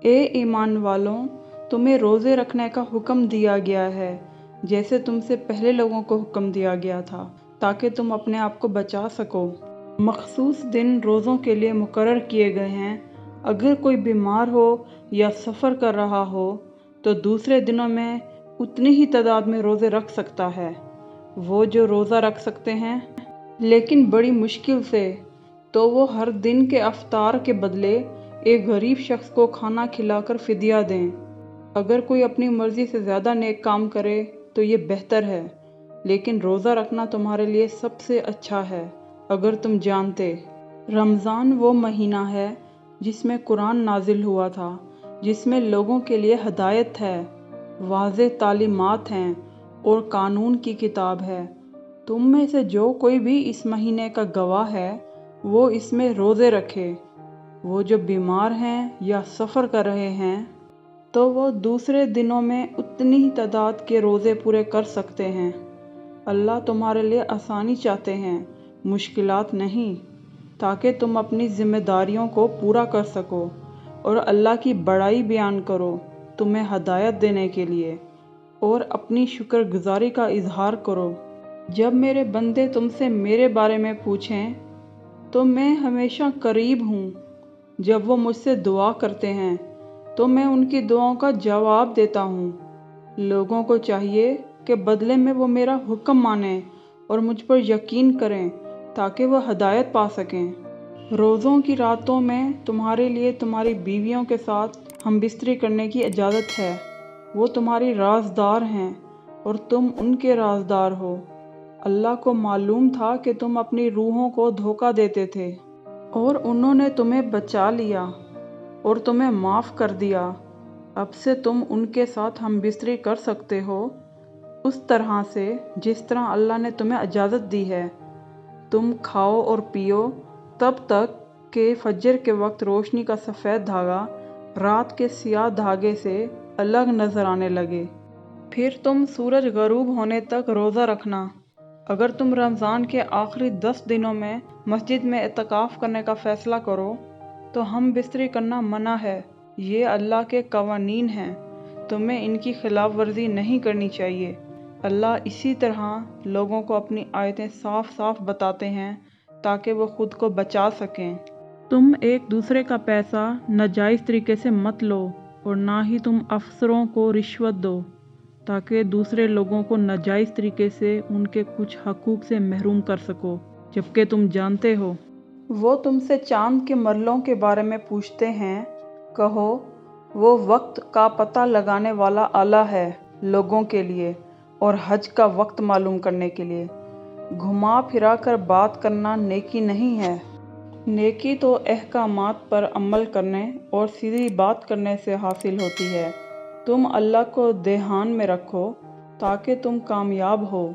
اے ایمان والوں، تمہیں روزے رکھنے کا حکم دیا گیا ہے جیسے تم سے پہلے لوگوں کو حکم دیا گیا تھا، تاکہ تم اپنے آپ کو بچا سکو۔ مخصوص دن روزوں کے لیے مقرر کیے گئے ہیں۔ اگر کوئی بیمار ہو یا سفر کر رہا ہو تو دوسرے دنوں میں اتنی ہی تعداد میں روزے رکھ سکتا ہے۔ وہ جو روزہ رکھ سکتے ہیں لیکن بڑی مشکل سے، تو وہ ہر دن کے افطار کے بدلے ایک غریب شخص کو کھانا کھلا کر فدیہ دیں۔ اگر کوئی اپنی مرضی سے زیادہ نیک کام کرے تو یہ بہتر ہے، لیکن روزہ رکھنا تمہارے لیے سب سے اچھا ہے اگر تم جانتے۔ رمضان وہ مہینہ ہے جس میں قرآن نازل ہوا تھا، جس میں لوگوں کے لیے ہدایت ہے، واضح تعلیمات ہیں اور قانون کی کتاب ہے۔ تم میں سے جو کوئی بھی اس مہینے کا گواہ ہے وہ اس میں روزے رکھے۔ وہ جو بیمار ہیں یا سفر کر رہے ہیں تو وہ دوسرے دنوں میں اتنی ہی تعداد کے روزے پورے کر سکتے ہیں۔ اللہ تمہارے لیے آسانی چاہتے ہیں، مشکلات نہیں، تاکہ تم اپنی ذمہ داریوں کو پورا کر سکو اور اللہ کی بڑائی بیان کرو، تمہیں ہدایت دینے کے لیے، اور اپنی شکر گزاری کا اظہار کرو۔ جب میرے بندے تم سے میرے بارے میں پوچھیں تو میں ہمیشہ قریب ہوں۔ جب وہ مجھ سے دعا کرتے ہیں تو میں ان کی دعاؤں کا جواب دیتا ہوں۔ لوگوں کو چاہیے کہ بدلے میں وہ میرا حکم مانیں اور مجھ پر یقین کریں تاکہ وہ ہدایت پا سکیں۔ روزوں کی راتوں میں تمہارے لیے تمہاری بیویوں کے ساتھ ہم بستری کرنے کی اجازت ہے۔ وہ تمہاری رازدار ہیں اور تم ان کے رازدار ہو۔ اللہ کو معلوم تھا کہ تم اپنی روحوں کو دھوکہ دیتے تھے، اور انہوں نے تمہیں بچا لیا اور تمہیں معاف کر دیا۔ اب سے تم ان کے ساتھ ہم بستری کر سکتے ہو، اس طرح سے جس طرح اللہ نے تمہیں اجازت دی ہے۔ تم کھاؤ اور پیو تب تک کہ فجر کے وقت روشنی کا سفید دھاگا رات کے سیاہ دھاگے سے الگ نظر آنے لگے۔ پھر تم سورج غروب ہونے تک روزہ رکھنا۔ اگر تم رمضان کے آخری 10 دنوں میں مسجد میں اعتکاف کرنے کا فیصلہ کرو تو ہم بستری کرنا منع ہے۔ یہ اللہ کے قوانین ہیں، تمہیں ان کی خلاف ورزی نہیں کرنی چاہیے۔ اللہ اسی طرح لوگوں کو اپنی آیتیں صاف صاف بتاتے ہیں تاکہ وہ خود کو بچا سکیں۔ تم ایک دوسرے کا پیسہ ناجائز طریقے سے مت لو، اور نہ ہی تم افسروں کو رشوت دو تاکہ دوسرے لوگوں کو ناجائز طریقے سے ان کے کچھ حقوق سے محروم کر سکو، جبکہ تم جانتے ہو۔ وہ تم سے چاند کے مرلوں کے بارے میں پوچھتے ہیں، کہو وہ وقت کا پتہ لگانے والا آلہ ہے لوگوں کے لیے اور حج کا وقت معلوم کرنے کے لیے۔ گھما پھرا کر بات کرنا نیکی نہیں ہے۔ نیکی تو احکامات پر عمل کرنے اور سیدھی بات کرنے سے حاصل ہوتی ہے۔ تم اللہ کو دھیان میں رکھو تاکہ تم کامیاب ہو۔